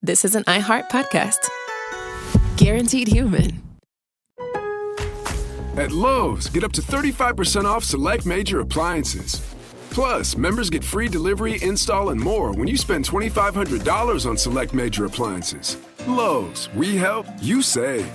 this is an iHeart podcast. Guaranteed human. At Lowe's, get up to 35% off select major appliances. Plus, members get free delivery, install, and more when you spend $2,500 on select major appliances. Lowe's, we help, you save.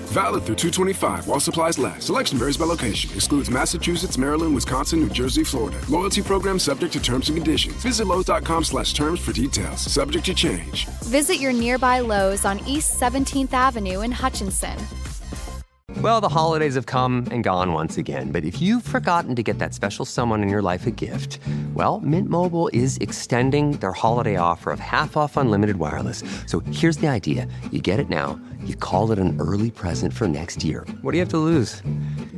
Valid through 2/25 while supplies last. Selection varies by location. Excludes Massachusetts, Maryland, Wisconsin, New Jersey, Florida. Loyalty program subject to terms and conditions. Visit Lowe's.com/terms for details. Subject to change. Visit your nearby Lowe's on East 17th Avenue in Hutchinson. Well, the holidays have come and gone once again, but if you've forgotten to get that special someone in your life a gift, well, Mint Mobile is extending their holiday offer of half off unlimited wireless. So here's the idea. You get it now, you call it an early present for next year. What do you have to lose?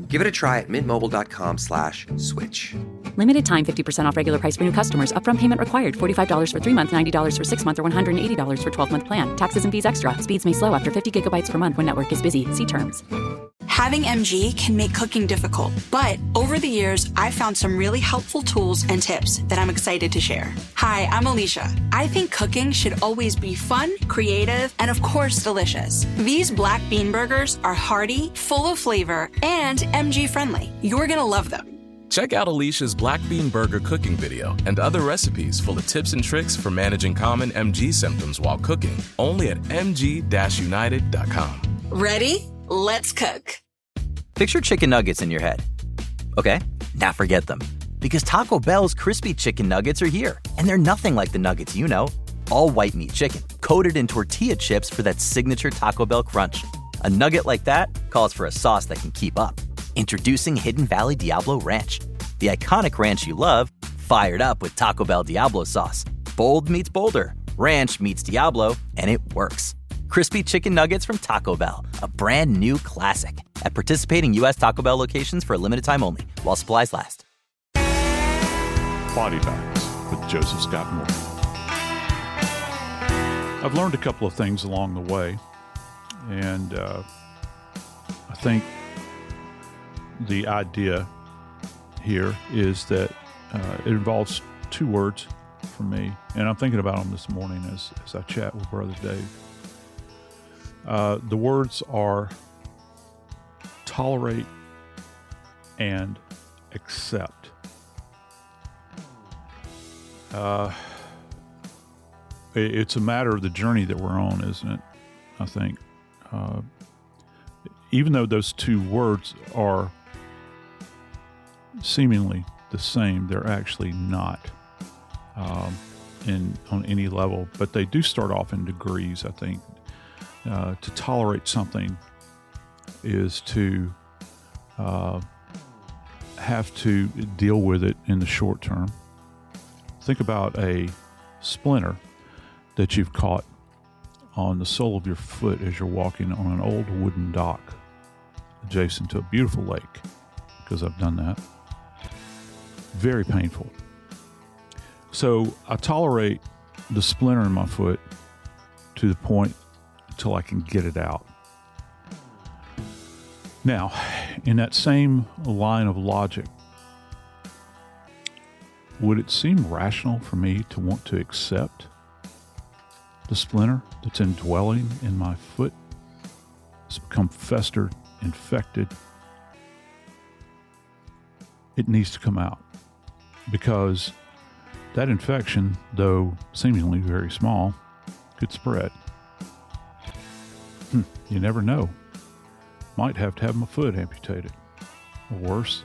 Give it a try at mintmobile.com/switch. Limited time 50% off regular price for new customers. Upfront payment required. $45 for 3 months, $90 for 6 months, or $180 for 12-month plan. Taxes and fees extra. Speeds may slow after 50 gigabytes per month when network is busy. See terms. Having MG can make cooking difficult, but over the years, I've found some really helpful tools and tips that I'm excited to share. Hi, I'm Alicia. I think cooking should always be fun, creative, and of course, delicious. These black bean burgers are hearty, full of flavor, and MG friendly. You're gonna love them. Check out Alicia's Black Bean Burger cooking video and other recipes full of tips and tricks for managing common MG symptoms while cooking, only at mg-united.com. Ready? Let's cook. Picture chicken nuggets in your head. Okay, now forget them. Because Taco Bell's crispy chicken nuggets are here. And they're nothing like the nuggets you know. All white meat chicken, coated in tortilla chips for that signature Taco Bell crunch. A nugget like that calls for a sauce that can keep up. Introducing Hidden Valley Diablo Ranch. The iconic ranch you love, fired up with Taco Bell Diablo sauce. Bold meets bolder. Ranch meets Diablo, and it works. Crispy chicken nuggets from Taco Bell, a brand new classic. At participating U.S. Taco Bell locations for a limited time only, while supplies last. Body Bags with Joseph Scott Moore. I've learned a couple of things along the way, and I think the idea here is that it involves two words for me, and I'm thinking about them this morning as I chat with Brother Dave. The words are tolerate and accept. It's a matter of the journey that we're on, isn't it? I think. Even though those two words are seemingly the same, they're actually not on any level, but they do start off in degrees, I think. To tolerate something is to have to deal with it in the short term. Think about a splinter that you've caught on the sole of your foot as you're walking on an old wooden dock adjacent to a beautiful lake, because I've done that. Very painful. So I tolerate the splinter in my foot to the point until I can get it out. Now, in that same line of logic, would it seem rational for me to want to accept the splinter that's indwelling in my foot? It's become festered, infected. It needs to come out, because that infection, though seemingly very small, could spread. You never know. Might have to have my foot amputated. Or worse,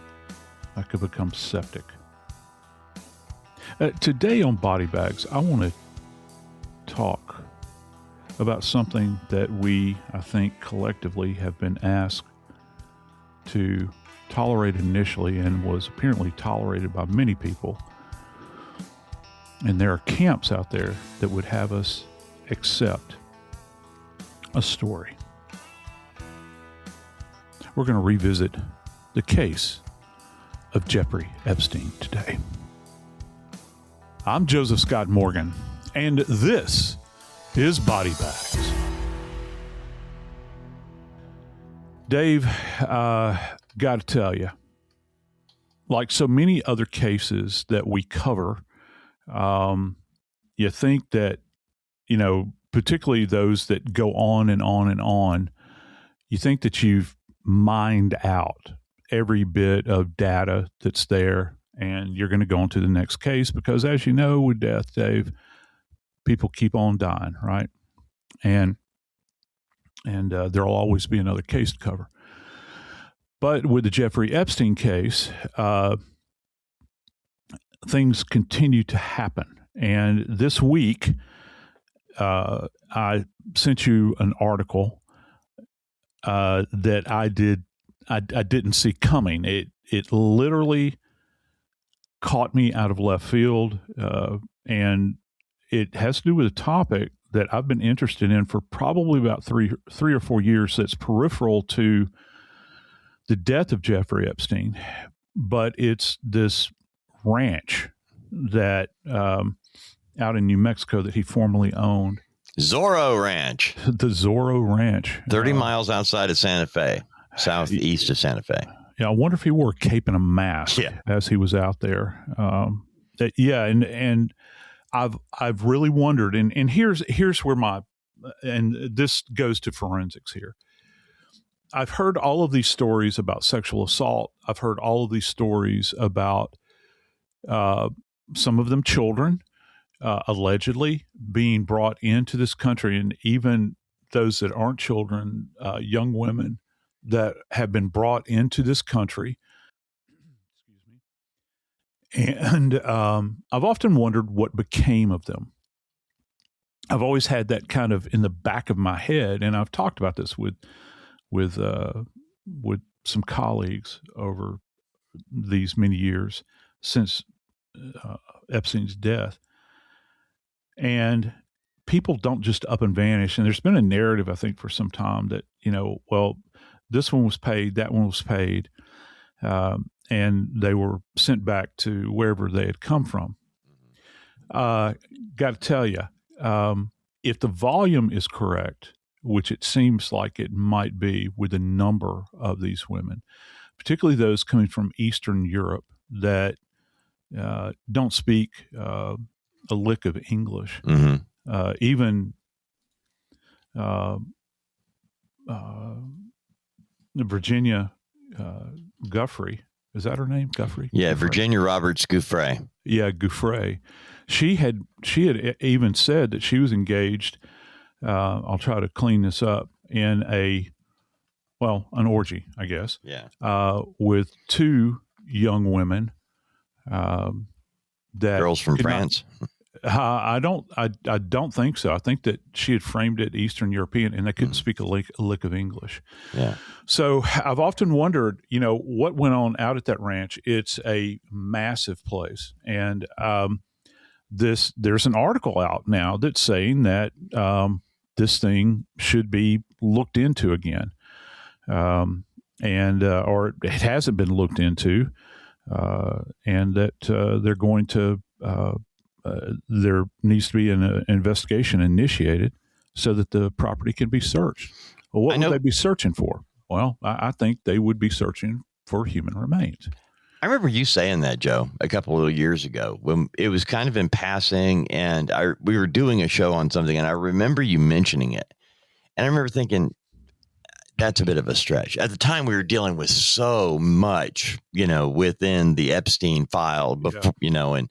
I could become septic. Today on Body Bags, I want to talk about something that we, I think, collectively have been asked to tolerate initially, and was apparently tolerated by many people. And there are camps out there that would have us accept a story. We're going to revisit the case of Jeffrey Epstein today. I'm Joseph Scott Morgan, and this is Body Bags. Dave, got to tell you, like so many other cases that we cover, you think that, particularly those that go on and on and on, you think that you've mined out every bit of data that's there, and you're going to go on to the next case because, as you know, with death, Dave, people keep on dying, right? And there'll always be another case to cover. But with the Jeffrey Epstein case, things continue to happen. And this week, I sent you an article that I didn't see coming. It literally caught me out of left field, and it has to do with a topic that I've been interested in for probably about three or 4 years. That's peripheral to the death of Jeffrey Epstein, but it's this ranch that out in New Mexico that he formerly owned. Zorro Ranch. The Zorro Ranch. 30 miles outside of Santa Fe, southeast of Santa Fe. Yeah, I wonder if he wore a cape and a mask as he was out there. And I've really wondered, and here's where and this goes to forensics here. I've heard all of these stories about sexual assault. I've heard all of these stories about some of them children allegedly being brought into this country, and even those that aren't children, young women that have been brought into this country. And I've often wondered what became of them. I've always had that kind of in the back of my head, and I've talked about this with some colleagues over these many years since Epstein's death. And people don't just up and vanish. And there's been a narrative, I think, for some time that, well, this one was paid, that one was paid, and they were sent back to wherever they had come from. Got to tell you, if the volume is correct, which it seems like it might be with a number of these women, particularly those coming from Eastern Europe that don't speak a lick of English, even Virginia Guffrey. Is that her name? Guffrey? Yeah, Guffrey. Virginia Roberts Gouffre. Yeah, Gouffre. She had even said that she was engaged. I'll try to clean this up in an orgy, I guess. Yeah. With two young women. That girls from France. I don't think so. I think that she had framed it Eastern European, and they couldn't speak a lick of English. Yeah. So I've often wondered, what went on out at that ranch. It's a massive place, and there's an article out now that's saying that this thing should be looked into again, or it hasn't been looked into, and that they're going to. There needs to be an investigation initiated so that the property can be searched. Well, what would they be searching for? Well, I think they would be searching for human remains. I remember you saying that, Joe, a couple of years ago when it was kind of in passing, and we were doing a show on something, and I remember you mentioning it. And I remember thinking, that's a bit of a stretch. At the time, we were dealing with so much, within the Epstein file, before, and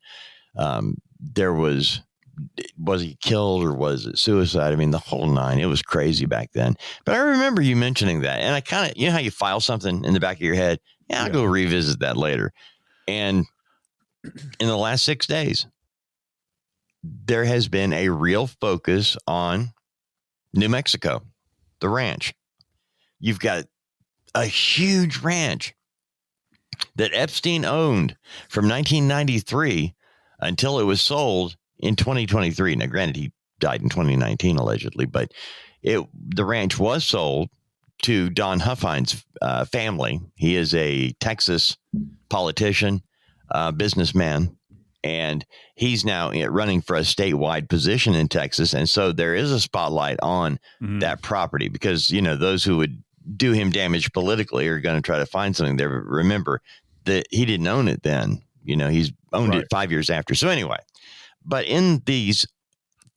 there was he killed or was it suicide? I mean, the whole nine. It was crazy back then. But I remember you mentioning that. And I kind of, how you file something in the back of your head? I'll go revisit that later. And in the last 6 days, there has been a real focus on New Mexico, the ranch. You've got a huge ranch that Epstein owned from 1993 until it was sold in 2023. Now, granted, he died in 2019, allegedly, but the ranch was sold to Don Huffines' family. He is a Texas politician, businessman, and he's now running for a statewide position in Texas. And so there is a spotlight on that property because, those who would do him damage politically are going to try to find something there. But remember that he didn't own it then. He's owned it 5 years after. So anyway, but in these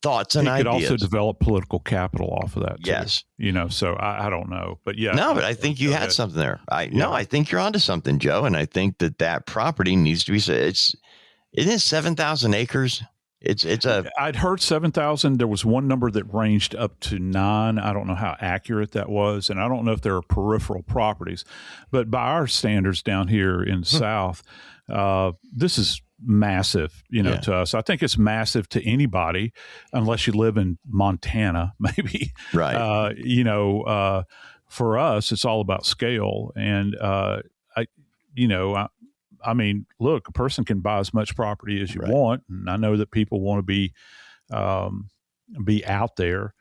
thoughts and ideas. He could also develop political capital off of that. Yes. Too. So I don't know, but yeah. No, but I think you had something there. I think you're onto something, Joe. And I think that property needs to be, it is 7,000 acres. I'd heard 7,000. There was one number that ranged up to 9. I don't know how accurate that was. And I don't know if there are peripheral properties, but by our standards down here in the South, this is massive, to us. I think it's massive to anybody unless you live in Montana, maybe. Right. For us, it's all about scale. And, I mean, look, a person can buy as much property as you want. And I know that people want to be out there,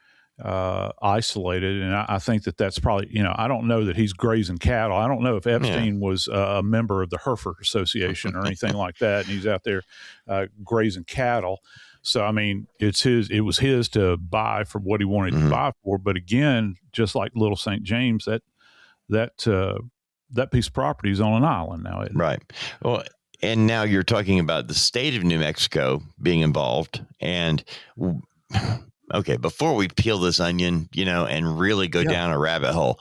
isolated. And I think that's probably, I don't know that he's grazing cattle. I don't know if Epstein was a member of the Hereford Association or anything like that. And he's out there grazing cattle. So, I mean, it was his to buy for what he wanted to buy for. But again, just like Little St. James, that piece of property is on an island now, isn't it? Right. Well, and now you're talking about the state of New Mexico being involved. And okay, before we peel this onion, and really go down a rabbit hole,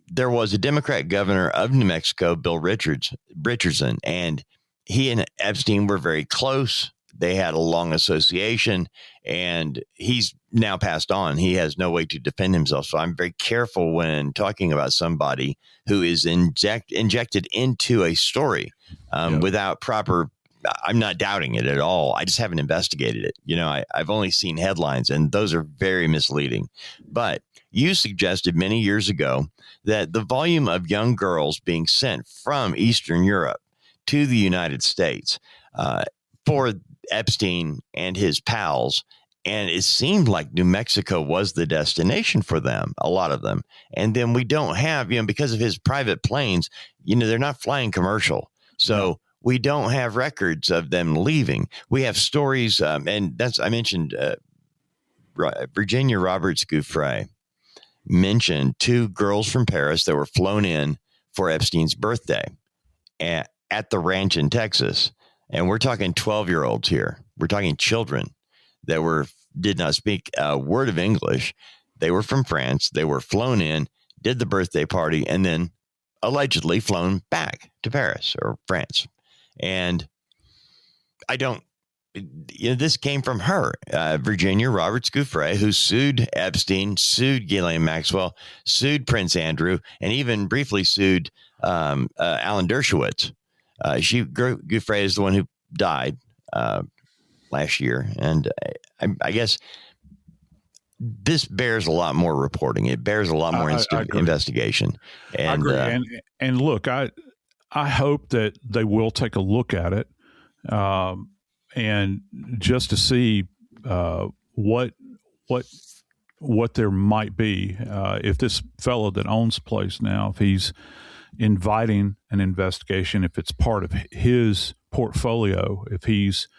there was a Democrat governor of New Mexico, Bill Richardson, and he and Epstein were very close. They had a long association, and he's now passed on. He has no way to defend himself. So I'm very careful when talking about somebody who is injected into a story without proper. I'm not doubting it at all. I just haven't investigated it. I've only seen headlines, and those are very misleading. But you suggested many years ago that the volume of young girls being sent from Eastern Europe to the United States for Epstein and his pals, and it seemed like New Mexico was the destination for them, a lot of them. And then we don't have, because of his private planes, they're not flying commercial. So we don't have records of them leaving. We have stories, and I mentioned Virginia Roberts Gouffre mentioned 2 girls from Paris that were flown in for Epstein's birthday at the ranch in Texas. And we're talking 12-year-olds here. We're talking children that did not speak a word of English. They were from France. They were flown in, did the birthday party, and then allegedly flown back to Paris or France. And this came from her, Virginia Roberts Gouffre, who sued Epstein, sued Ghislaine Maxwell, sued Prince Andrew, and even briefly sued Alan Dershowitz. Gouffre is the one who died last year. And I guess this bears a lot more reporting. It bears a lot more investigation. And, I agree. And look, I hope that they will take a look at it and just to see what there might be. If this fellow that owns the place now, if he's inviting an investigation, if it's part of his portfolio, if he's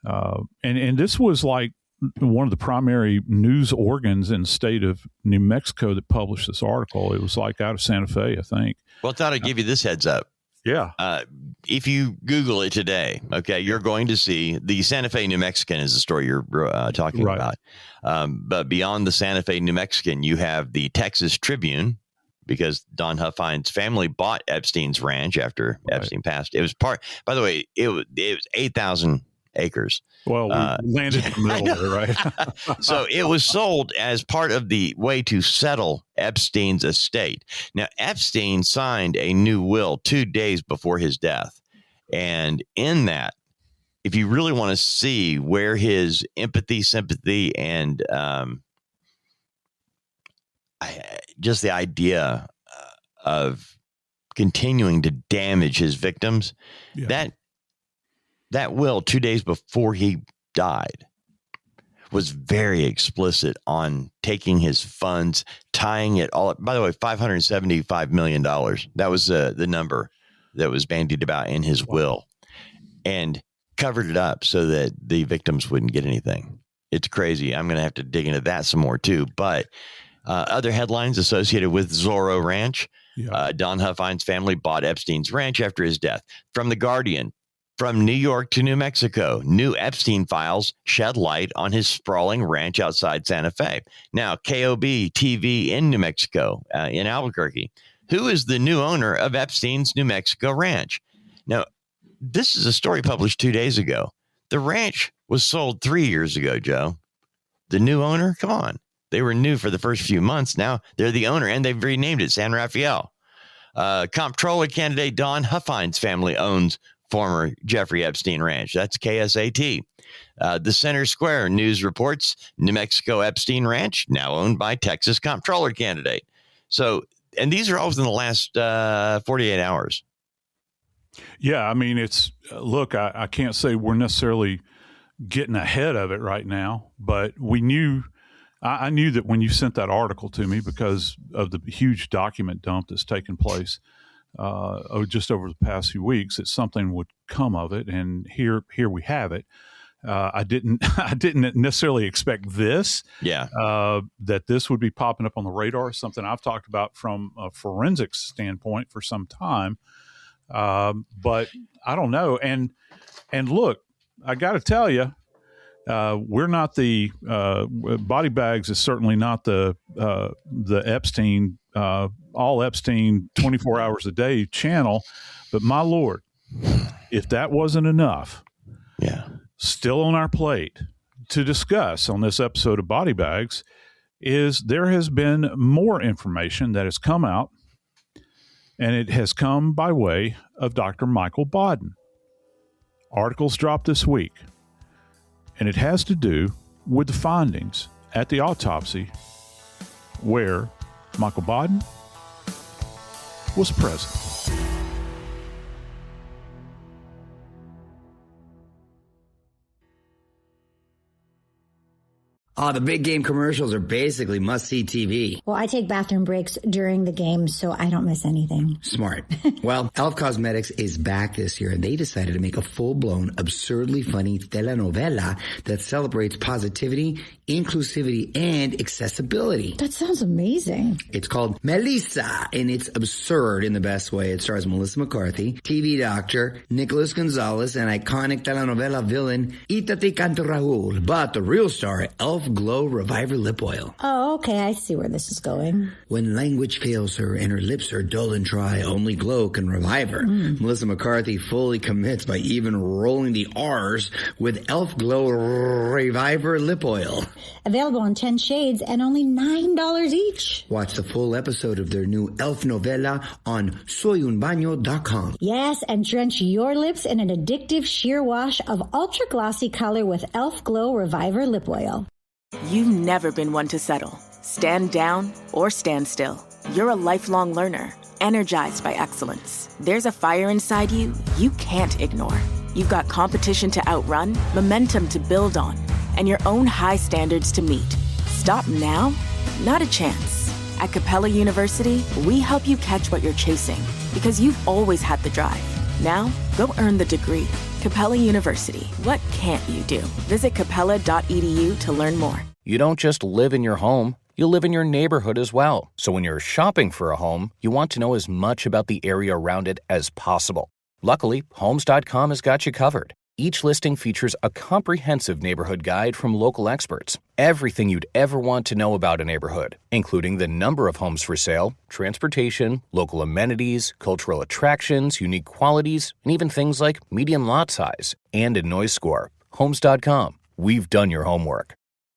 and this was like one of the primary news organs in the state of New Mexico that published this article. It was like out of Santa Fe, I think. Well, I thought I'd give you this heads up. Yeah. If you Google it today, okay, you're going to see the Santa Fe New Mexican is the story you're talking about. But beyond the Santa Fe New Mexican, you have the Texas Tribune, because Don Huffines' family bought Epstein's ranch after Epstein passed. It was by the way, it was 8,000 acres. Well, we landed in the middle of it, right? So it was sold as part of the way to settle Epstein's estate. Now, Epstein signed a new will 2 days before his death. And in that, if you really want to see where his empathy, sympathy, and just the idea of continuing to damage his victims, that will 2 days before he died was very explicit on taking his funds, tying it all up. By the way, $575 million. That was the number that was bandied about in his will, and covered it up so that the victims wouldn't get anything. It's crazy. I'm going to have to dig into that some more too. But other headlines associated with Zorro Ranch. Don Huffines' family bought Epstein's ranch after his death. From The Guardian, From New York to New Mexico, new Epstein files shed light on his sprawling ranch outside Santa Fe. Now, KOB TV in New Mexico, in Albuquerque. Who is the new owner of Epstein's New Mexico ranch? Now, this is a story published 2 days ago. The ranch was sold 3 years ago, Joe. The new owner? Come on. They were new for the first few months. Now they're the owner, and they've renamed it San Rafael. Comptroller candidate Don Huffines' family owns former Jeffrey Epstein Ranch. That's KSAT. The Center Square News reports New Mexico Epstein Ranch, now owned by Texas Comptroller candidate. So, and these are all within the last 48 hours. Yeah, I mean, it's look, I can't say we're necessarily getting ahead of it right now, but we knew, I knew that when you sent that article to me because of the huge document dump that's taken place just over the past few weeks, that something would come of it, and here we have it. I didn't necessarily expect this. Yeah. That this would be popping up on the radar. Something I've talked about from a forensics standpoint for some time. But I don't know. And look, I got to tell you, we're not the Body Bags is certainly not the Epstein all Epstein 24 hours a day channel. But my Lord, if that wasn't enough, yeah, still on our plate to discuss on this episode of Body Bags is there has been more information that has come out. And it has come by way of Dr. Michael Baden. Articles dropped this week, and it has to do with the findings at the autopsy where Michael Baden was present. Oh, the big game commercials are basically must-see TV. Well, I take bathroom breaks during the game, so I don't miss anything. Smart. Well, Elf Cosmetics is back this year, and they decided to make a full-blown, absurdly funny telenovela that celebrates positivity, inclusivity, and accessibility. That sounds amazing. It's called Melissa, and it's absurd in the best way. It stars Melissa McCarthy, TV doctor, Nicholas Gonzalez, and iconic telenovela villain Itate Canto Raul. But the real star, Elf Glow Reviver Lip Oil. Oh, okay, I see where this is going. When language fails her and her lips are dull and dry, only Glow can revive her. Melissa McCarthy fully commits by even rolling the R's with Elf Glow Reviver Lip Oil. Available in 10 shades and only $9 each. Watch the full episode of their new Elf novella on soyunbaño.com. Yes, and drench your lips in an addictive sheer wash of ultra glossy color with Elf Glow Reviver Lip Oil. You've never been one to settle. Stand down or stand still. You're a lifelong learner, energized by excellence. There's a fire inside you can't ignore. You've got competition to outrun, momentum to build on, and your own high standards to meet. Stop now? Not a chance. At Capella University, we help you catch what you're chasing because you've always had the drive. Now, go earn the degree. Capella University. What can't you do? Visit capella.edu to learn more. You don't just live in your home, you live in your neighborhood as well. So when you're shopping for a home, you want to know as much about the area around it as possible. Luckily, Homes.com has got you covered. Each listing features a comprehensive neighborhood guide from local experts. Everything you'd ever want to know about a neighborhood, including the number of homes for sale, transportation, local amenities, cultural attractions, unique qualities, and even things like median lot size and a noise score. Homes.com. We've done your homework.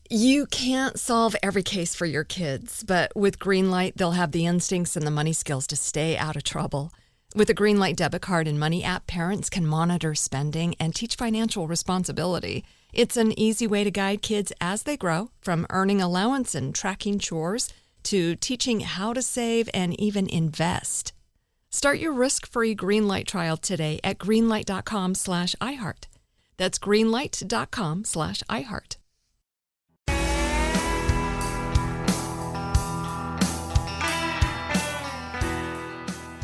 You can't solve every case for your kids, but with Greenlight, they'll have the instincts and the money skills to stay out of trouble. With a Greenlight debit card and money app, parents can monitor spending and teach financial responsibility. It's an easy way to guide kids as they grow, from earning allowance and tracking chores to teaching how to save and even invest. Start your risk-free Greenlight trial today at greenlight.com/iHeart. That's greenlight.com/iHeart.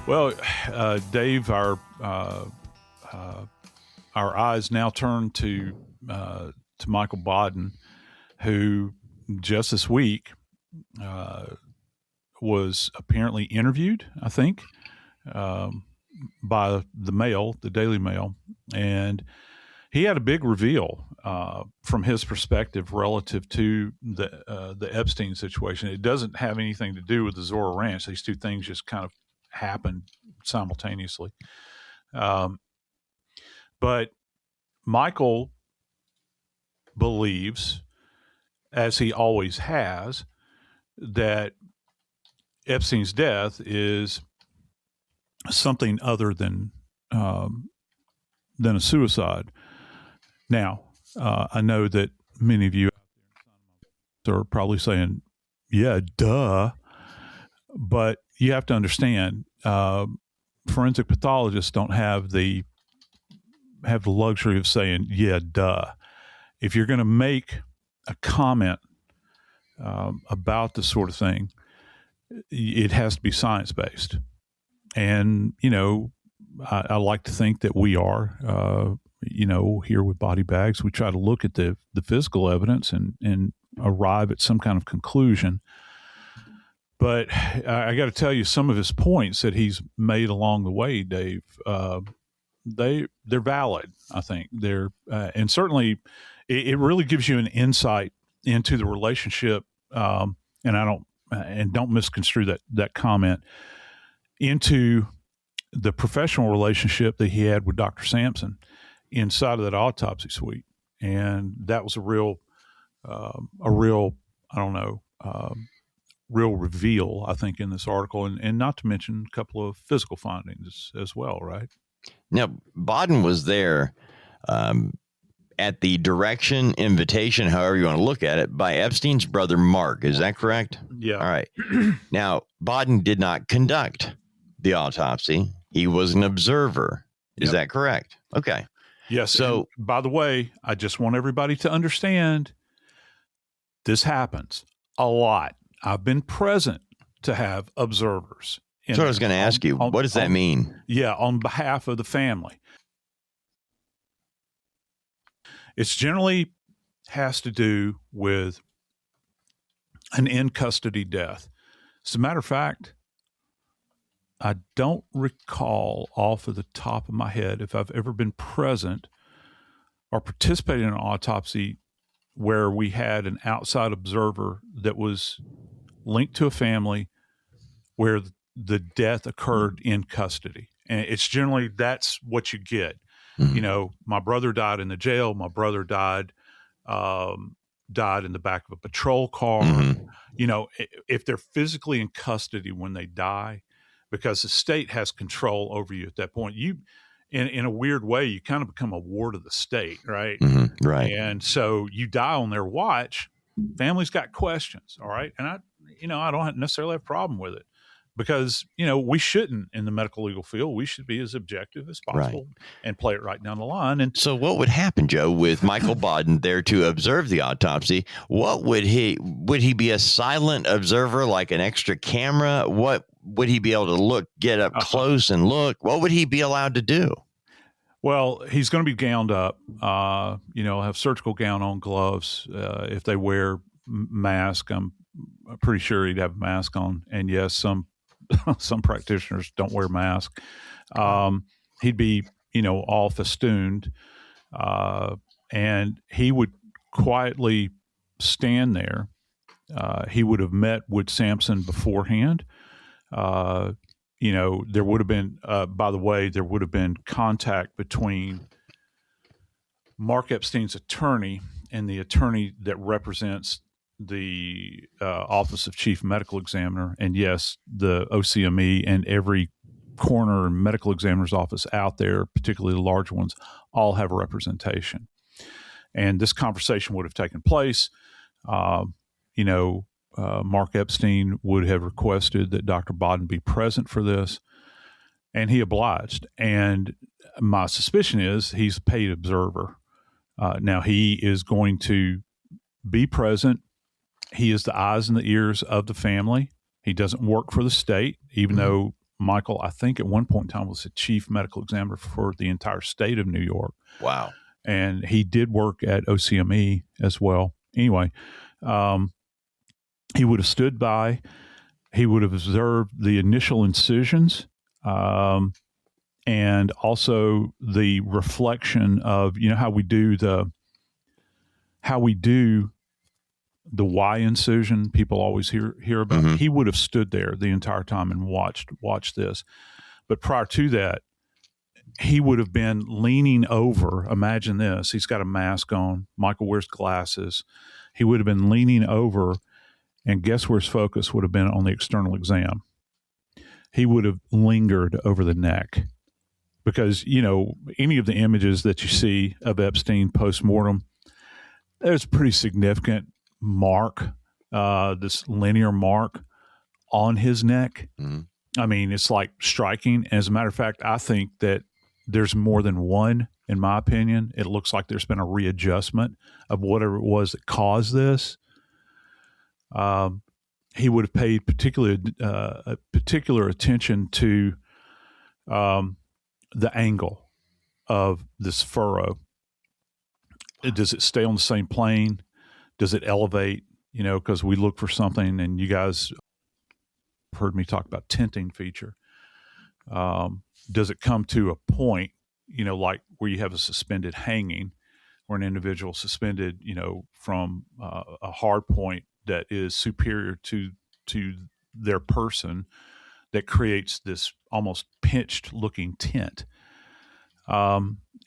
Well, Dave, our eyes now turn to Michael Baden, who just this week was apparently interviewed, I think, by the Mail, the Daily Mail, and he had a big reveal from his perspective relative to the Epstein situation. It doesn't have anything to do with the Zorro Ranch. These two things just kind of happened simultaneously. But Michael believes, as he always has, that Epstein's death is something other than a suicide. Now, I know that many of you are probably saying, "Yeah, duh," but you have to understand, forensic pathologists don't have the luxury of saying, "Yeah, duh." If you're going to make a comment about this sort of thing, it has to be science-based. And, I like to think that we are, here with Body Bags. We try to look at the physical evidence and arrive at some kind of conclusion. But I got to tell you, some of his points that he's made along the way, Dave, they're valid. I think and certainly it really gives you an insight into the relationship. And don't misconstrue that comment, into the professional relationship that he had with Dr. Sampson inside of that autopsy suite. And that was a real reveal, I think, in this article, and not to mention a couple of physical findings as well, right? Now, Baden was there at the direction, invitation, however you want to look at it, by Epstein's brother, Mark. Is that correct? Yeah. All right. Now, Baden did not conduct the autopsy. He was an observer. Is that correct? Okay. Yes. So, by the way, I just want everybody to understand this happens a lot. I've been present to have observers. So I was going to ask you, what does that mean? Yeah, on behalf of the family. It's generally has to do with an in-custody death. As a matter of fact, I don't recall off of the top of my head if I've ever been present or participated in an autopsy where we had an outside observer that was linked to a family where the death occurred in custody. And it's generally, that's what you get. Mm-hmm. My brother died in the jail. My brother died in the back of a patrol car. Mm-hmm. If they're physically in custody when they die, because the state has control over you at that point, you, in a weird way, you kind of become a ward of the state, right? Mm-hmm. Right. And so you die on their watch. Family's got questions, all right? And I don't necessarily have a problem with it, because, we shouldn't, in the medical legal field, we should be as objective as possible, right, and play it right down the line. And so what would happen, Joe, with Michael Baden there to observe the autopsy? What would he be a silent observer, like an extra camera? What would he be able to get up close and look? What would he be allowed to do? Well, he's going to be gowned up, have surgical gown on, gloves. If they wear mask, I'm pretty sure he'd have a mask on. And yes, some practitioners don't wear masks. He'd be, all festooned, and he would quietly stand there. He would have met with Sampson beforehand. There would have been, by the way, there would have been contact between Mark Epstein's attorney and the attorney that represents the Office of Chief Medical Examiner, and yes, the OCME, and every coroner and medical examiner's office out there, particularly the large ones, all have a representation. And this conversation would have taken place. Mark Epstein would have requested that Dr. Baden be present for this, and he obliged. And my suspicion is he's a paid observer. Now, he is going to be present. He is the eyes and the ears of the family. He doesn't work for the state, even though Michael, I think at one point in time, was the chief medical examiner for the entire state of New York. Wow. And he did work at OCME as well. Anyway, he would have stood by. He would have observed the initial incisions. and also the reflection of, how we do the Y incision. People always hear about. Mm-hmm. He would have stood there the entire time and watched this. But prior to that, he would have been leaning over. Imagine this. He's got a mask on. Michael wears glasses. He would have been leaning over, and guess where his focus would have been on the external exam? He would have lingered over the neck. Because, any of the images that you see of Epstein post-mortem, there's a pretty significant mark, this linear mark on his neck. Mm-hmm. I mean, it's like striking. As a matter of fact, I think that there's more than one, in my opinion. It looks like there's been a readjustment of whatever it was that caused this. He would have paid particular attention to the angle of this furrow. Does it stay on the same plane? Does it elevate? Because we look for something, and you guys heard me talk about tinting feature. Does it come to a point, like where you have a suspended hanging, where an individual suspended, from a hard point that is superior to their person, that creates this almost pinched looking tint.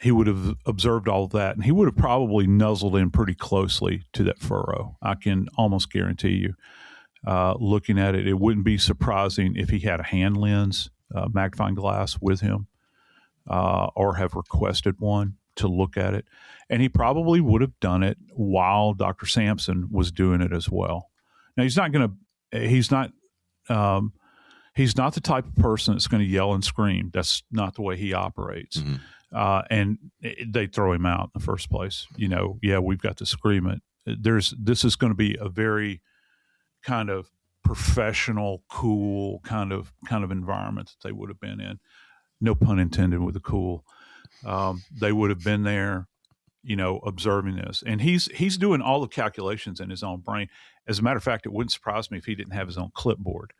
He would have observed all of that, and he would have probably nuzzled in pretty closely to that furrow. I can almost guarantee you, looking at it, it wouldn't be surprising if he had a hand lens, magnifying glass with him, or have requested one to look at it. And he probably would have done it while Dr. Sampson was doing it as well. Now, he's not the type of person that's going to yell and scream. That's not the way he operates. Mm-hmm. And they throw him out in the first place. We've got this agreement. This is going to be a very kind of professional, cool kind of environment that they would have been in. No pun intended with the cool. They would have been there, observing this. And he's doing all the calculations in his own brain. As a matter of fact, it wouldn't surprise me if he didn't have his own clipboard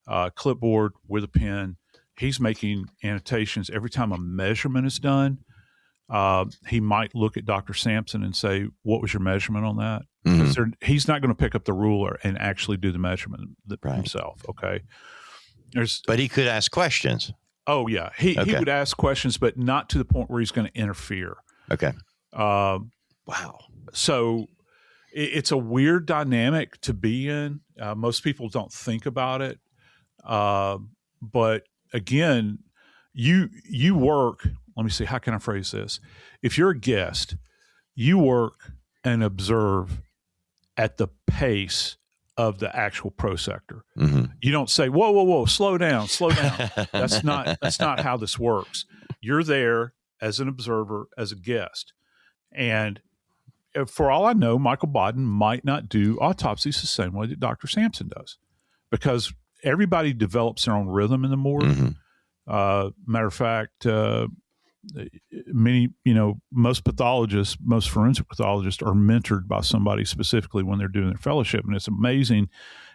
with a pen. He's making annotations every time a measurement is done. He might look at Dr. Sampson and say, "What was your measurement on that?" Mm-hmm. He's not going to pick up the ruler and actually do the measurement himself. Okay. But he could ask questions. Oh yeah. He would ask questions, but not to the point where he's going to interfere. Okay. Wow. So it's a weird dynamic to be in. Most people don't think about it. But again, you work, let me see, how can I phrase this? If you're a guest, you work and observe at the pace of the actual prosector. Mm-hmm. You don't say, whoa, slow down. That's not how this works. You're there as an observer, as a guest. And for all I know, Michael Baden might not do autopsies the same way that Dr. Sampson does, because everybody develops their own rhythm in the morgue. Mm-hmm. Matter of fact, most pathologists, most forensic pathologists are mentored by somebody specifically when they're doing their fellowship. And it's amazing.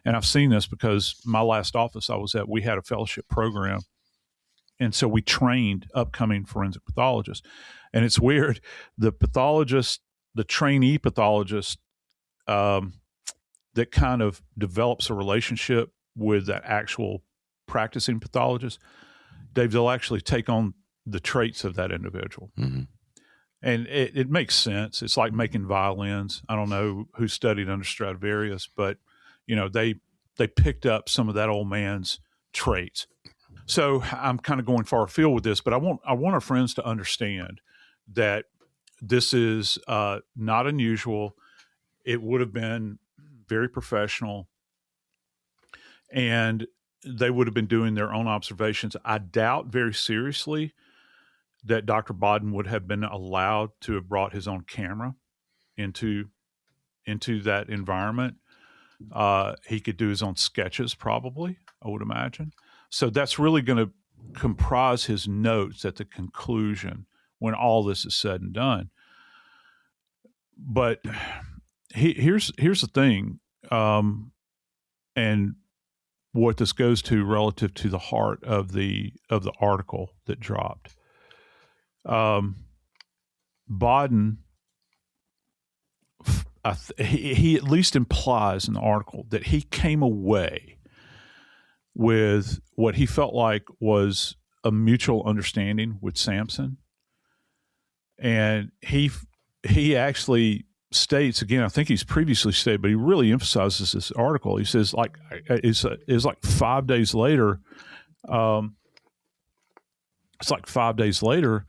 And I've seen this because my last office I was at, we had a fellowship program. And so we trained upcoming forensic pathologists. And it's weird. The trainee pathologist that kind of develops a relationship with that actual practicing pathologist, they'll actually take on the traits of that individual. Mm-hmm. And it makes sense. It's like making violins. I don't know who studied under Stradivarius, but they picked up some of that old man's traits. So I'm kind of going far afield with this, but I want our friends to understand that this is not unusual. It would have been very professional, and they would have been doing their own observations. I doubt very seriously that Dr. Baden would have been allowed to have brought his own camera into that environment. He could do his own sketches, probably, I would imagine. So that's really going to comprise his notes at the conclusion when all this is said and done. But here's the thing, and what this goes to relative to the heart of the article that dropped. Baden, he at least implies in the article that he came away with what he felt like was a mutual understanding with Sampson. And he actually states, again, I think he's previously stated, but he really emphasizes this article. He says, like, it's like 5 days later. It's like 5 days later,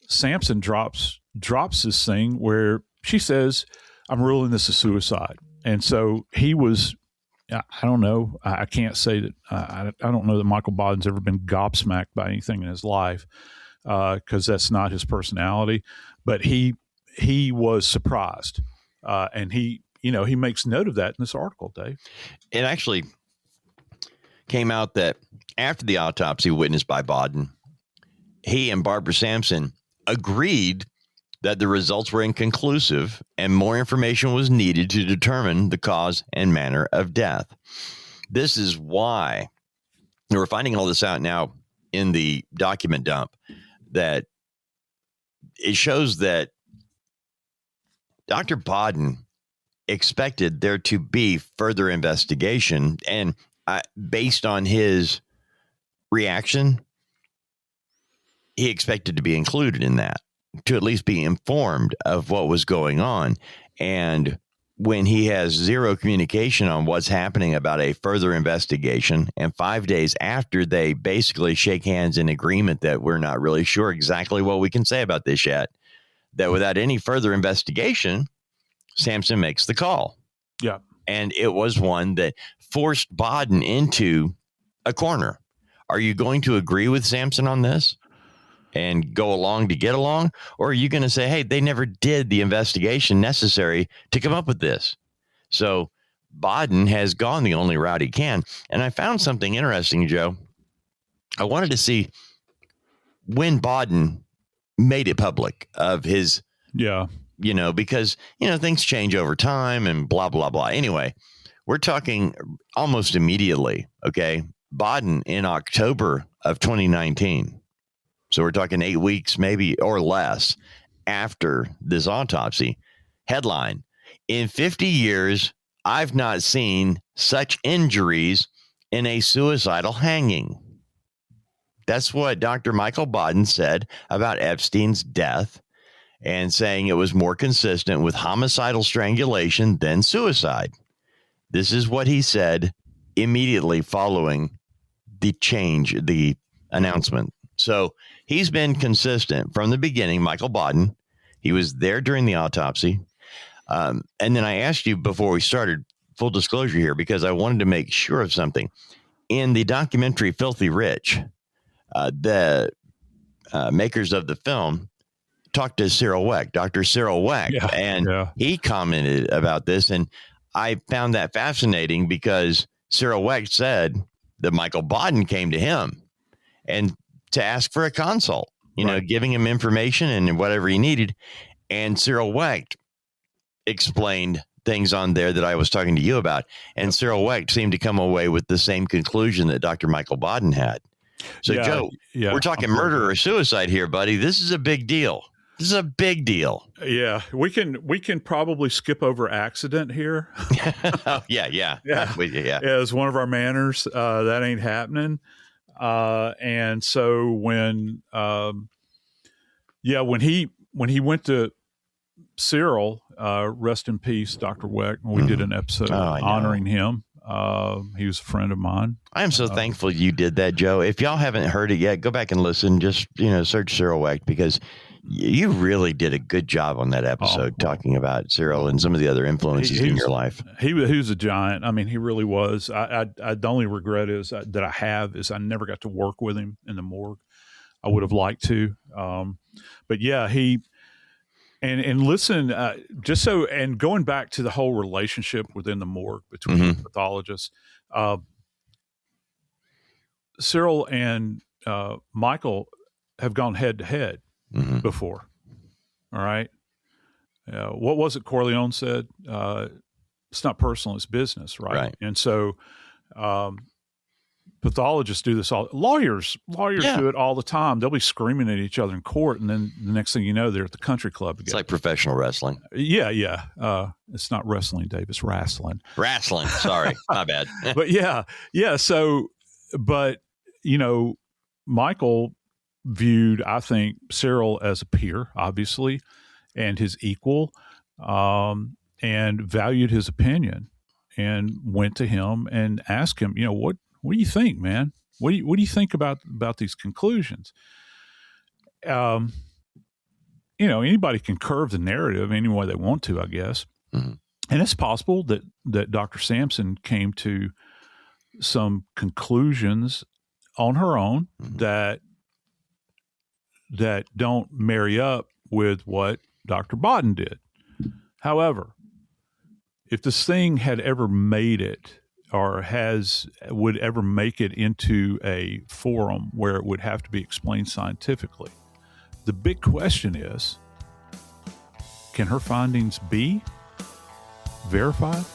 Sampson drops this thing where she says, I'm ruling this a suicide. And so he was, I don't know. I can't say that. I don't know that Michael Baden's ever been gobsmacked by anything in his life, because that's not his personality. But he was surprised, and he makes note of that in this article, Dave. It actually came out that after the autopsy witnessed by Baden, he and Barbara Sampson agreed that the results were inconclusive and more information was needed to determine the cause and manner of death. This is why we're finding all this out now in the document dump, that it shows that Dr. Baden expected there to be further investigation, and based on his reaction, he expected to be included in that, to at least be informed of what was going on. And when he has zero communication on what's happening about a further investigation, and 5 days after they basically shake hands in agreement that we're not really sure exactly what we can say about this yet, that without any further investigation, Sampson makes the call. Yeah. And it was one that forced Baden into a corner. Are you going to agree with Sampson on this and go along to get along? Or are you going to say, hey, they never did the investigation necessary to come up with this? So Baden has gone the only route he can. And I found something interesting, Joe. I wanted to see when Baden made it public of his, because, things change over time and blah, blah, blah. Anyway, we're talking almost immediately. Okay. Baden in October of 2019. So we're talking 8 weeks, maybe, or less after this autopsy. Headline: in 50 years, I've not seen such injuries in a suicidal hanging. That's what Dr. Michael Baden said about Epstein's death, and saying it was more consistent with homicidal strangulation than suicide. This is what he said immediately following the announcement. So he's been consistent from the beginning, Michael Baden. He was there during the autopsy. And then I asked you before we started, full disclosure here, because I wanted to make sure of something. In the documentary Filthy Rich, the makers of the film talked to Cyril Wecht, Dr. Cyril Wecht, he commented about this. And I found that fascinating because Cyril Wecht said that Michael Baden came to him and to ask for a consult, giving him information and whatever he needed. And Cyril Wecht explained things on there that I was talking to you about. And Cyril Wecht seemed to come away with the same conclusion that Dr. Michael Baden had. So, Joe, we're talking murder or suicide here, buddy. This is a big deal. This is a big deal. Yeah, we can probably skip over accident here. Oh, yeah. As one of our manners, that ain't happening. And so when he went to Cyril, rest in peace, Dr. Wecht, we did an episode honoring him. He was a friend of mine. I am so thankful you did that, Joe. If y'all haven't heard it yet, go back and listen. Just, search Cyril Wecht, because you really did a good job on that episode talking about Cyril and some of the other influences in your life. He was a giant. I mean, he really was. The only regret is that I have is I never got to work with him in the morgue. I would have liked to. But yeah, and listen, and going back to the whole relationship within the morgue between pathologists, Cyril and Michael have gone head to head before. All right. What was it Corleone said? It's not personal, it's business. Right. And so pathologists do this all. Lawyers do it all the time. They'll be screaming at each other in court, and then the next thing you know, they're at the country club together. It's like professional wrestling. Yeah. It's not wrestling, Dave. It's wrestling. Wrestling. Sorry, my bad. But yeah. So, but Michael viewed, I think, Cyril as a peer, obviously, and his equal, and valued his opinion, and went to him and asked him, what do you think, man? What do you think about these conclusions? Anybody can curve the narrative any way they want to, I guess. Mm-hmm. And it's possible that Dr. Sampson came to some conclusions on her own that don't marry up with what Dr. Baden did. However, if this thing had ever made it, or would ever make it into a forum where it would have to be explained scientifically, the big question is, can her findings be verified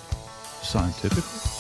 scientifically?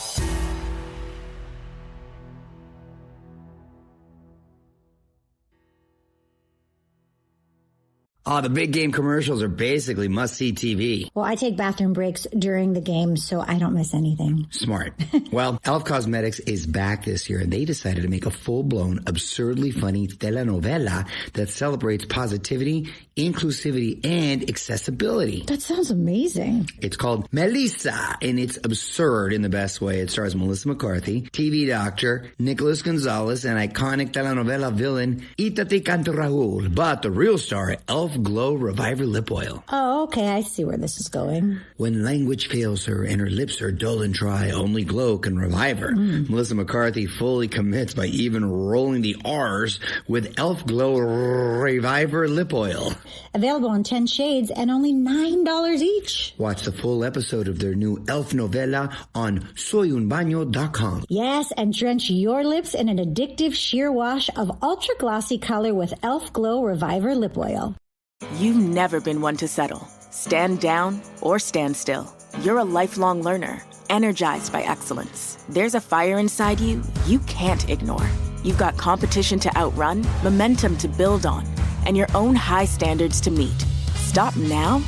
The big game commercials are basically must-see TV. Well, I take bathroom breaks during the game, so I don't miss anything. Smart. Well, Elf Cosmetics is back this year, and they decided to make a full-blown, absurdly funny telenovela that celebrates positivity, inclusivity, and accessibility. That sounds amazing. It's called Melissa, and it's absurd in the best way. It stars Melissa McCarthy, TV doctor, Nicholas Gonzalez, and iconic telenovela villain Itate Canto Raul. But the real star, Elf Glow Reviver Lip Oil. Oh, okay. I see where this is going. When language fails her and her lips are dull and dry, only Glow can revive her. Melissa McCarthy fully commits by even rolling the R's with Elf Glow Reviver Lip Oil. Available in 10 shades and only $9 each. Watch the full episode of their new Elf novella on soyunbaño.com. Yes, and drench your lips in an addictive sheer wash of ultra glossy color with Elf Glow Reviver Lip Oil. You've never been one to settle. Stand down or stand still. You're a lifelong learner, energized by excellence. There's a fire inside you can't ignore. You've got competition to outrun, momentum to build on, and your own high standards to meet. Stop now?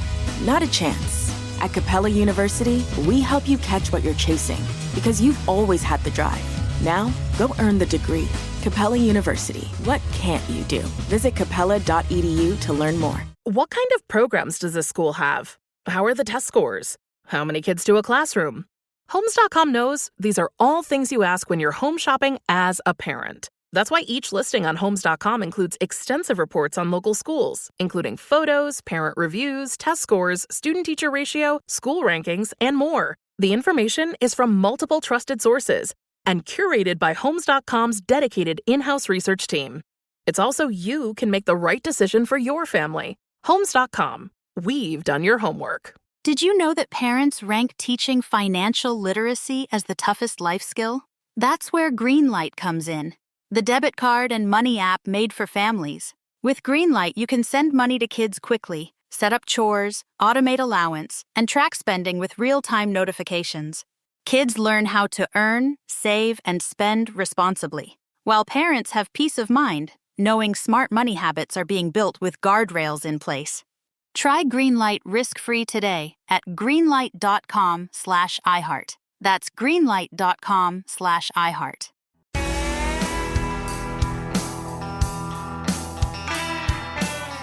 Not a chance. At Capella University, we help you catch what you're chasing, because you've always had the drive. Now, go earn the degree. Capella University. What can't you do? Visit capella.edu to learn more. What kind of programs does this school have? How are the test scores? How many kids to a classroom? Homes.com knows these are all things you ask when you're home shopping as a parent. That's why each listing on Homes.com includes extensive reports on local schools, including photos, parent reviews, test scores, student-teacher ratio, school rankings, and more. The information is from multiple trusted sources and curated by Homes.com's dedicated in-house research team. It's also you can make the right decision for your family. Homes.com. We've done your homework. Did you know that parents rank teaching financial literacy as the toughest life skill? That's where Greenlight comes in, the debit card and money app made for families. With Greenlight, you can send money to kids quickly, set up chores, automate allowance, and track spending with real-time notifications. Kids learn how to earn, save, and spend responsibly, while parents have peace of mind, knowing smart money habits are being built with guardrails in place. Try Greenlight risk-free today at greenlight.com/iHeart. That's greenlight.com/iHeart.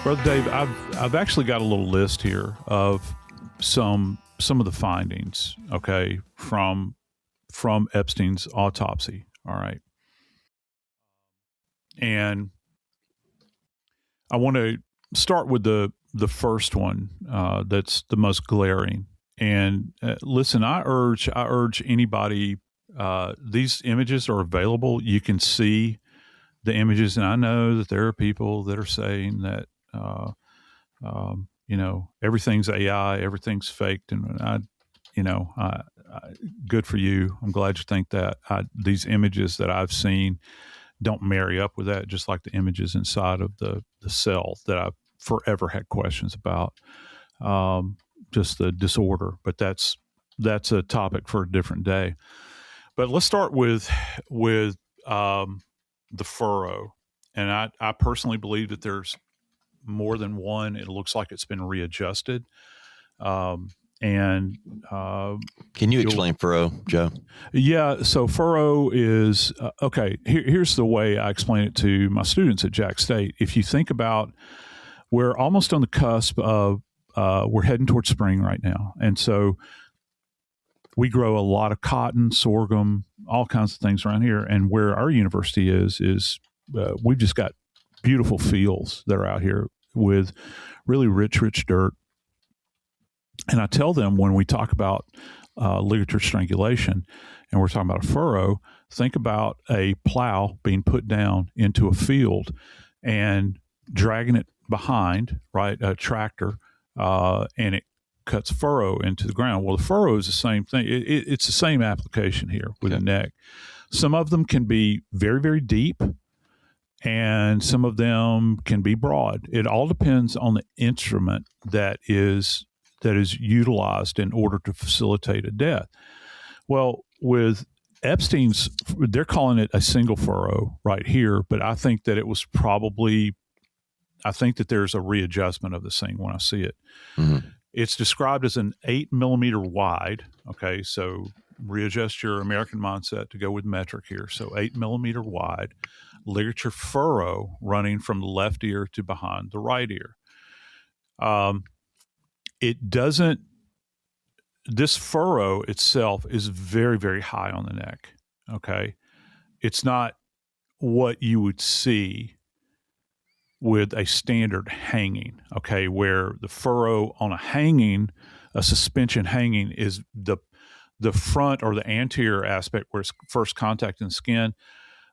Brother Dave, I've actually got a little list here of some of the findings, okay, from Epstein's autopsy. All right. And I want to start with the first one that's the most glaring. And listen, I urge anybody, these images are available. You can see the images, and I know that there are people that are saying that, everything's AI, everything's faked, and good for you. I'm glad you think that. These images that I've seen don't marry up with that, just like the images inside of the cell that I've forever had questions about, just the disorder. But that's a topic for a different day. But let's start with the furrow. And I personally believe that there's more than one. It looks like it's been readjusted. Can you explain furrow, Joe? Yeah. So furrow is, okay, here's the way I explain it to my students at Jack State. If you think about, we're almost on the cusp of, we're heading towards spring right now. And so we grow a lot of cotton, sorghum, all kinds of things around here. And where our university is we've just got beautiful fields that are out here with really rich dirt. And I tell them when we talk about ligature strangulation and we're talking about a furrow, think about a plow being put down into a field and dragging it behind, right, a tractor, and it cuts furrow into the ground. Well, the furrow is the same thing. It's the same application here with the neck. Some of them can be very, very deep, and some of them can be broad. It all depends on the instrument that is utilized in order to facilitate a death. Well, with Epstein's, they're calling it a single furrow right here, but I think that it was probably, I think that there's a readjustment of the thing when I see it. Mm-hmm. It's described as an 8 millimeter wide. Okay, so readjust your American mindset to go with metric here. So 8 millimeter wide ligature furrow running from the left ear to behind the right ear. It doesn't, this furrow itself is very, very high on the neck. Okay, it's not what you would see with a standard hanging, okay, where the furrow on a hanging, a suspension hanging, is the front or the anterior aspect where it's first contacting the skin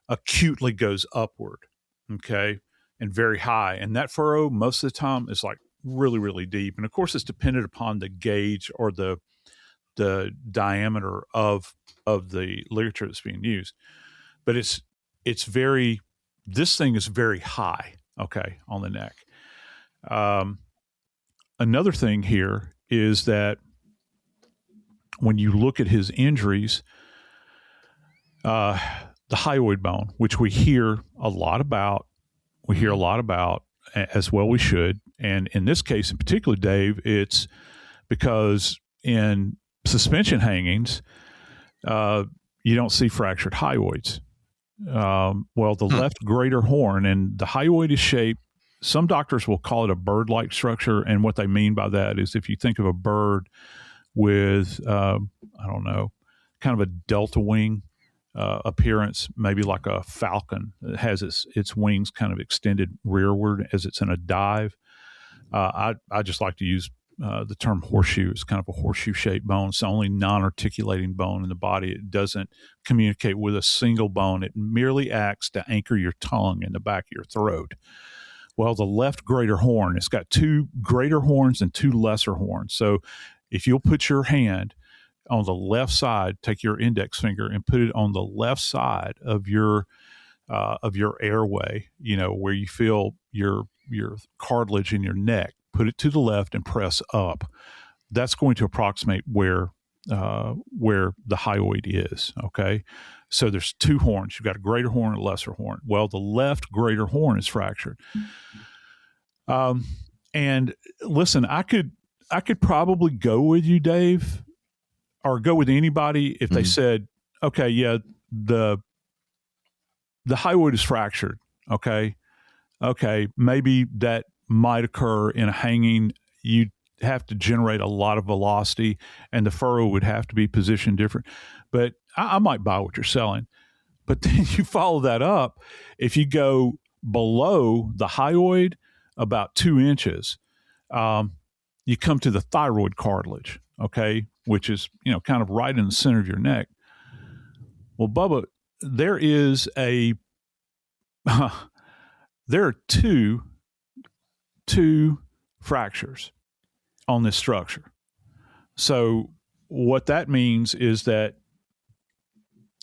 acutely goes upward, okay, and very high. And that furrow most of the time is like really, really deep. And of course it's dependent upon the gauge or the diameter of the ligature that's being used. But it's very, this thing is very high, okay, on the neck. Another thing here is that when you look at his injuries, the hyoid bone, which we hear a lot about, as well we should. And in this case in particular, Dave, it's because in suspension hangings, you don't see fractured hyoids. Well, the left greater horn, and the hyoid is shaped, some doctors will call it a bird-like structure. And what they mean by that is if you think of a bird with, I don't know, kind of a delta wing appearance, maybe like a falcon that has its wings kind of extended rearward as it's in a dive. I just like to use the term horseshoe. It's kind of a horseshoe-shaped bone. It's the only non-articulating bone in the body. It doesn't communicate with a single bone. It merely acts to anchor your tongue in the back of your throat. Well, the left greater horn, it's got two greater horns and two lesser horns. So if you'll put your hand on the left side, take your index finger and put it on the left side of your airway, you know, where you feel your cartilage in your neck, put it to the left and press up. That's going to approximate where the hyoid is, okay? So there's two horns. You've got a greater horn and a lesser horn. Well, the left greater horn is fractured. And listen, I could probably go with you, Dave, or go with anybody if they said, okay, yeah, the hyoid is fractured, okay, maybe that might occur in a hanging. You'd have to generate a lot of velocity, and the furrow would have to be positioned different. But I might buy what you're selling. But then you follow that up. If you go below the hyoid about 2 inches, you come to the thyroid cartilage, okay, which is, you know, kind of right in the center of your neck. Well, Bubba, there are two fractures on this structure. So what that means is that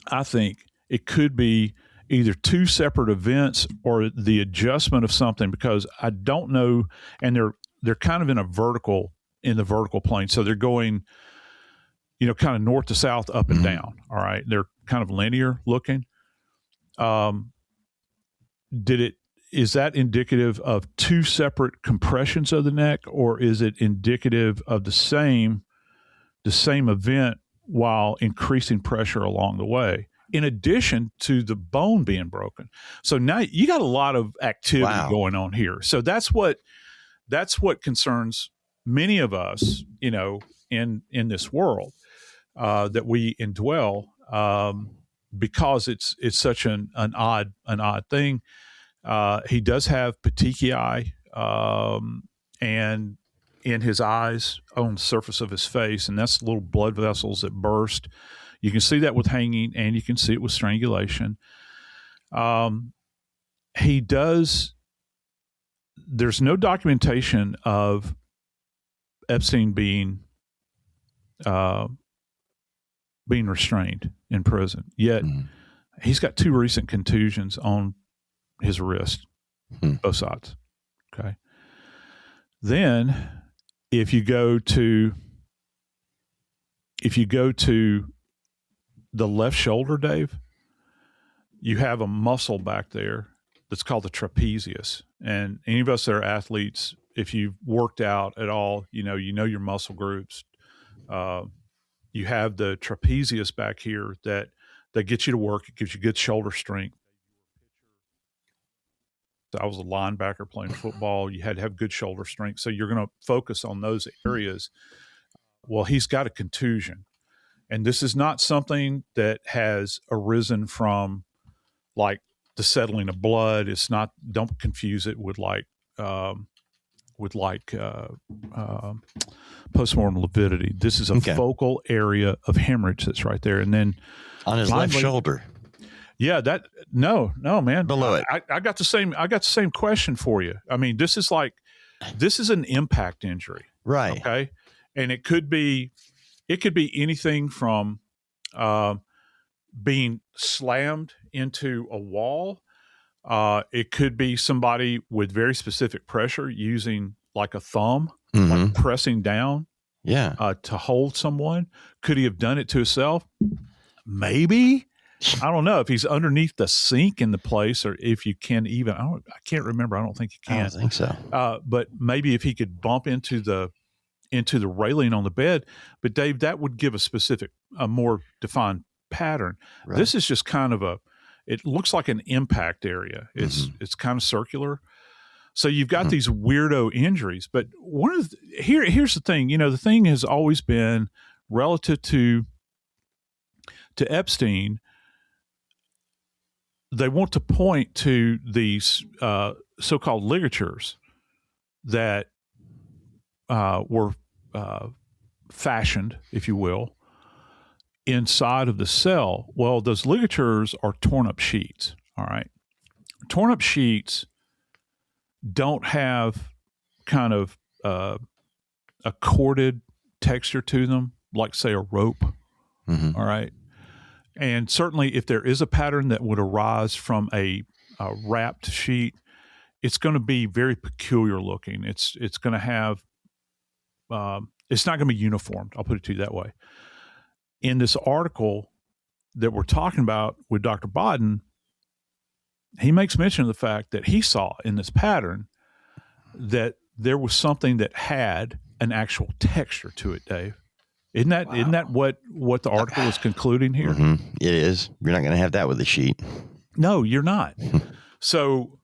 I think it could be either two separate events or the adjustment of something, because I don't know, and they're kind of in the vertical plane. So they're going, you know, kind of north to south, up and down. All right. They're kind of linear looking. is that indicative of two separate compressions of the neck, or is it indicative of the same event while increasing pressure along the way, in addition to the bone being broken? So now you got a lot of activity going on here. So that's what concerns many of us, in this world that we indwell, because it's such an odd thing. He does have petechiae, and in his eyes, on the surface of his face, and that's little blood vessels that burst. You can see that with hanging, and you can see it with strangulation. There's no documentation of Epstein being restrained in prison, yet he's got 2 recent contusions on his wrist, both sides. Okay. Then if you go to the left shoulder, Dave, you have a muscle back there that's called the trapezius. And any of us that are athletes, if you've worked out at all, you know your muscle groups. You have the trapezius back here that gets you to work. It gives you good shoulder strength. I was a linebacker playing football. You had to have good shoulder strength. So you're going to focus on those areas. Well, he's got a contusion. And this is not something that has arisen from like the settling of blood. It's not, don't confuse it with postmortem lividity. This is a focal area of hemorrhage that's right there. And then on his left shoulder. Yeah, no, man. Below it. I got the same question for you. I mean, this is an impact injury. Right. Okay. And it could be anything from being slammed into a wall. It could be somebody with very specific pressure using like a thumb, like pressing down to hold someone. Could he have done it to himself? Maybe. I don't know if he's underneath the sink in the place, or if you can even. I can't remember. I don't think you can. I don't think so. But maybe if he could bump into the railing on the bed. But Dave, that would give a more defined pattern. Right. This is just kind of it looks like an impact area. It's kind of circular. So you've got these weirdo injuries. But here's the thing. The thing has always been relative to Epstein. They want to point to these so-called ligatures that were fashioned, if you will, inside of the cell. Well, those ligatures are torn up sheets. All right. Torn up sheets don't have kind of a corded texture to them, like, say, a rope. All right. And certainly if there is a pattern that would arise from a wrapped sheet, it's going to be very peculiar looking. It's going to have, it's not going to be uniformed. I'll put it to you that way. In this article that we're talking about with Dr. Baden, he makes mention of the fact that he saw in this pattern that there was something that had an actual texture to it, Dave. Isn't that what the article is concluding here? It is. You're not going to have that with a sheet. No, you're not. So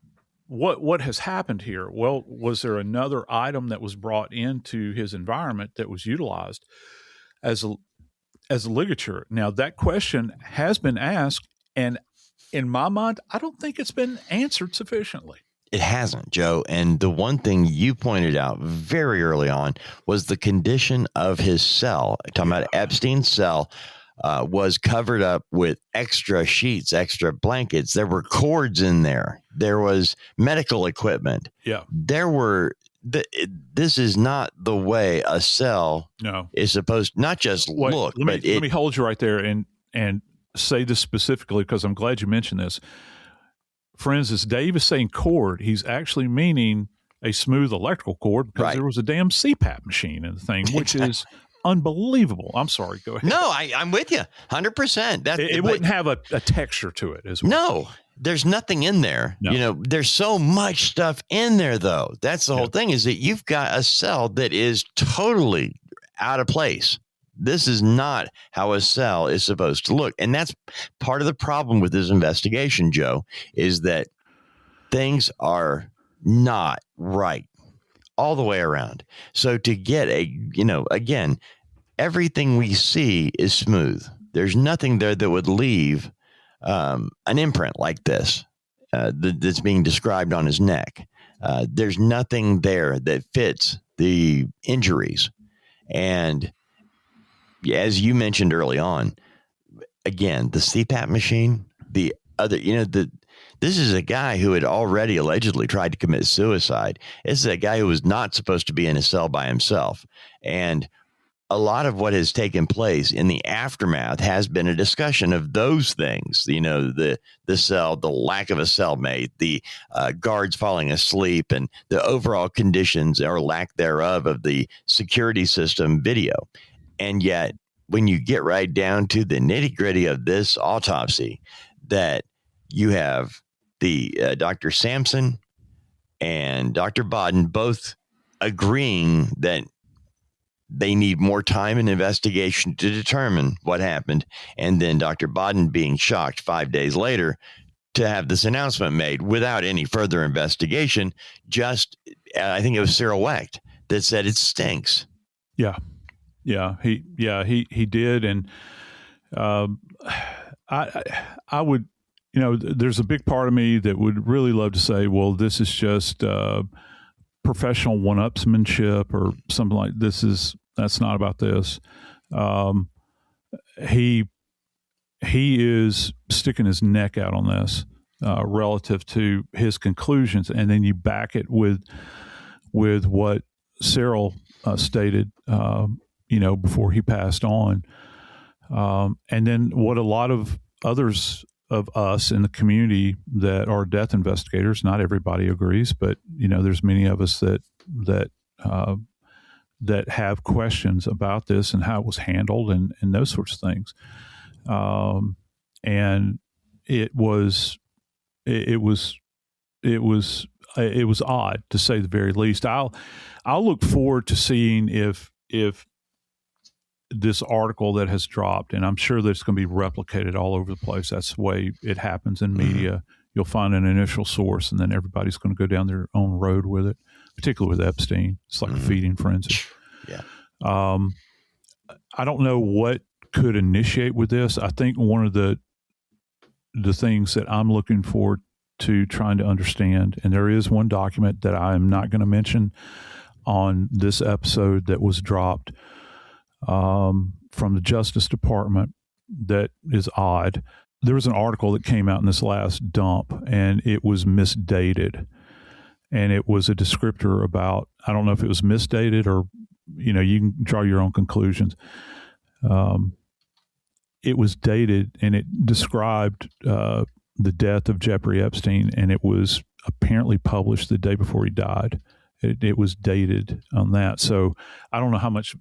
what has happened here? Well, was there another item that was brought into his environment that was utilized as a ligature? Now, that question has been asked, and in my mind, I don't think it's been answered sufficiently. It hasn't, Joe. And the one thing you pointed out very early on was the condition of his cell. Talking about Epstein's cell was covered up with extra sheets, extra blankets. There were cords in there. There was medical equipment. Yeah. This is not the way a cell is supposed to not just look. Let me hold you right there and say this specifically, because I'm glad you mentioned this. Friends, as Dave is saying cord, he's actually meaning a smooth electrical cord, because there was a damn CPAP machine in the thing, which is unbelievable. I'm sorry. Go ahead. No, I'm with you 100%. It wouldn't have a texture to it as well. No, there's nothing in there. No. There's so much stuff in there, though. That's the whole thing, is that you've got a cell that is totally out of place. This is not how a cell is supposed to look. And that's part of the problem with this investigation, Joe, is that things are not right all the way around. So to get again, everything we see is smooth. There's nothing there that would leave an imprint like this that's being described on his neck. There's nothing there that fits the injuries. And as you mentioned early on, again, the CPAP machine, the other, this is a guy who had already allegedly tried to commit suicide. This is a guy who was not supposed to be in a cell by himself. And a lot of what has taken place in the aftermath has been a discussion of those things, the cell, the lack of a cellmate, the guards falling asleep, and the overall conditions or lack thereof of the security system video. And yet, when you get right down to the nitty gritty of this autopsy, that you have the Dr. Sampson and Dr. Baden both agreeing that they need more time and investigation to determine what happened. And then Dr. Baden being shocked 5 days later to have this announcement made without any further investigation. Just, I think it was Cyril Wecht that said it stinks. Yeah. He did. And I would, there's a big part of me that would really love to say, well, this is just professional one-upsmanship or something like that's not about this. He is sticking his neck out on this relative to his conclusions. And then you back it with what Cyril stated, before he passed on. And then what a lot of others of us in the community that are death investigators, not everybody agrees, but, there's many of us that have questions about this and how it was handled and those sorts of things. And it was odd, to say the very least. I'll look forward to seeing if this article that has dropped, and I'm sure that it's going to be replicated all over the place. That's the way it happens in media. You'll find an initial source, and then everybody's going to go down their own road with it, particularly with Epstein. It's like a feeding frenzy. Yeah. I don't know what could initiate with this. I think one of the things that I'm looking forward to trying to understand, and there is one document that I am not going to mention on this episode that was dropped from the Justice Department that is odd. There was an article that came out in this last dump, and it was misdated. And it was a descriptor about, I don't know if it was misdated or, you can draw your own conclusions. It was dated, and it described the death of Jeffrey Epstein, and it was apparently published the day before he died. It was dated on that. So I don't know how much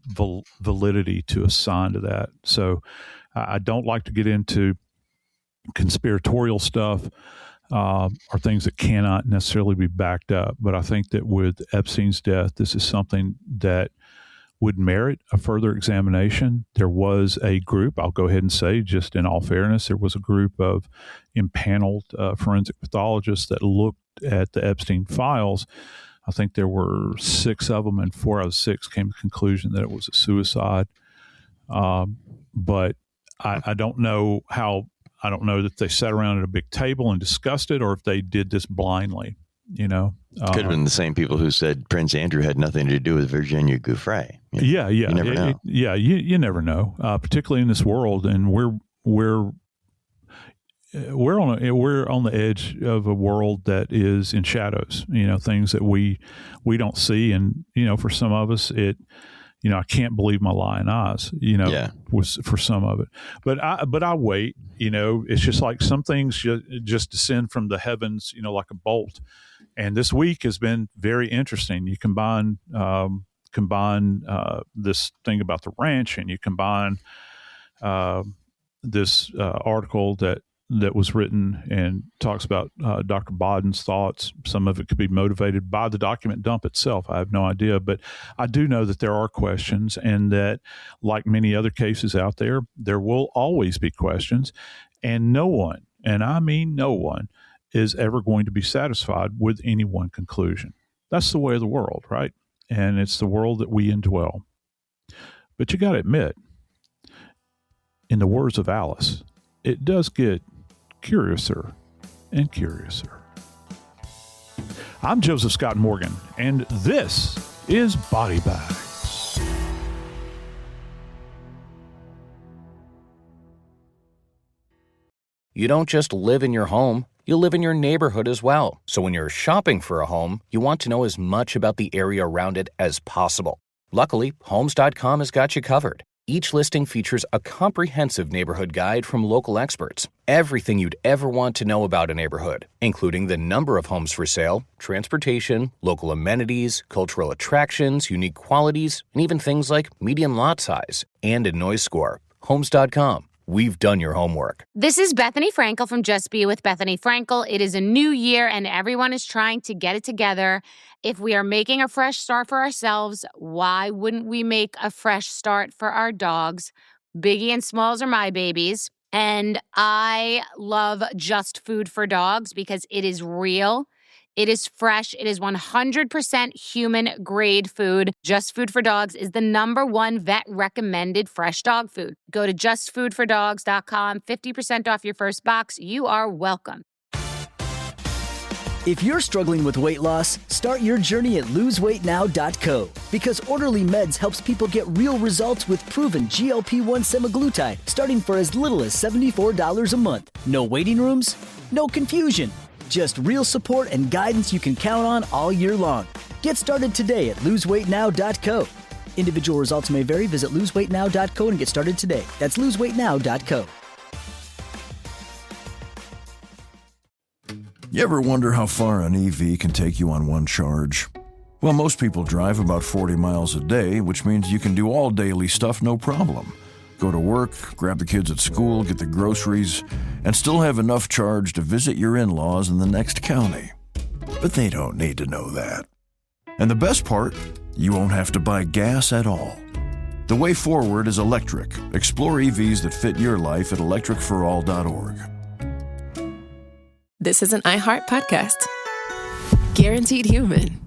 validity to assign to that. So I don't like to get into conspiratorial stuff or things that cannot necessarily be backed up. But I think that with Epstein's death, this is something that would merit a further examination. There was a group, I'll go ahead and say, just in all fairness, there was a group of impaneled forensic pathologists that looked at the Epstein files. I think there were 6 of them, and 4 out of 6 came to the conclusion that it was a suicide. But I don't know how. I don't know that they sat around at a big table and discussed it, or if they did this blindly. Could have been the same people who said Prince Andrew had nothing to do with Virginia Giuffre. Yeah. You never know. You never know, particularly in this world, and we're on the edge of a world that is in shadows. Things that we don't see, and for some of us, I can't believe my lying eyes. Was for some of it, but I wait. It's just like some things just descend from the heavens. Like a bolt. And this week has been very interesting. You combine combine this thing about the ranch, and you combine this article that was written and talks about Dr. Baden's thoughts. Some of it could be motivated by the document dump itself. I have no idea, but I do know that there are questions, and that, like many other cases out there, there will always be questions, and no one, and I mean no one, is ever going to be satisfied with any one conclusion. That's the way of the world, right? And it's the world that we indwell. But you got to admit, in the words of Alice, it does get curiouser and curiouser. I'm Joseph Scott Morgan, and this is Body Bags. You don't just live in your home, you live in your neighborhood as well. So when you're shopping for a home, you want to know as much about the area around it as possible. Luckily, Homes.com has got you covered. Each listing features a comprehensive neighborhood guide from local experts. Everything you'd ever want to know about a neighborhood, including the number of homes for sale, transportation, local amenities, cultural attractions, unique qualities, and even things like median lot size and a noise score. Homes.com. We've done your homework. This is Bethany Frankel from Just Be With Bethany Frankel. It is a new year and everyone is trying to get it together. If we are making a fresh start for ourselves, why wouldn't we make a fresh start for our dogs? Biggie and Smalls are my babies. And I love Just Food for Dogs because it is real. It is fresh. It is 100% human-grade food. Just Food for Dogs is the #1 vet-recommended fresh dog food. Go to justfoodfordogs.com, 50% off your first box. You are welcome. If you're struggling with weight loss, start your journey at loseweightnow.co, because Orderly Meds helps people get real results with proven GLP-1 semaglutide, starting for as little as $74 a month. No waiting rooms, no confusion. Just real support and guidance you can count on all year long. Get started today at loseweightnow.co. Individual results may vary. Visit loseweightnow.co and get started today. That's loseweightnow.co. You ever wonder how far an EV can take you on one charge? Well, most people drive about 40 miles a day, which means you can do all daily stuff no problem. Go to work, grab the kids at school, get the groceries, and still have enough charge to visit your in-laws in the next county. But they don't need to know that. And the best part, you won't have to buy gas at all. The way forward is electric. Explore EVs that fit your life at electricforall.org. This is an iHeart podcast. Guaranteed human.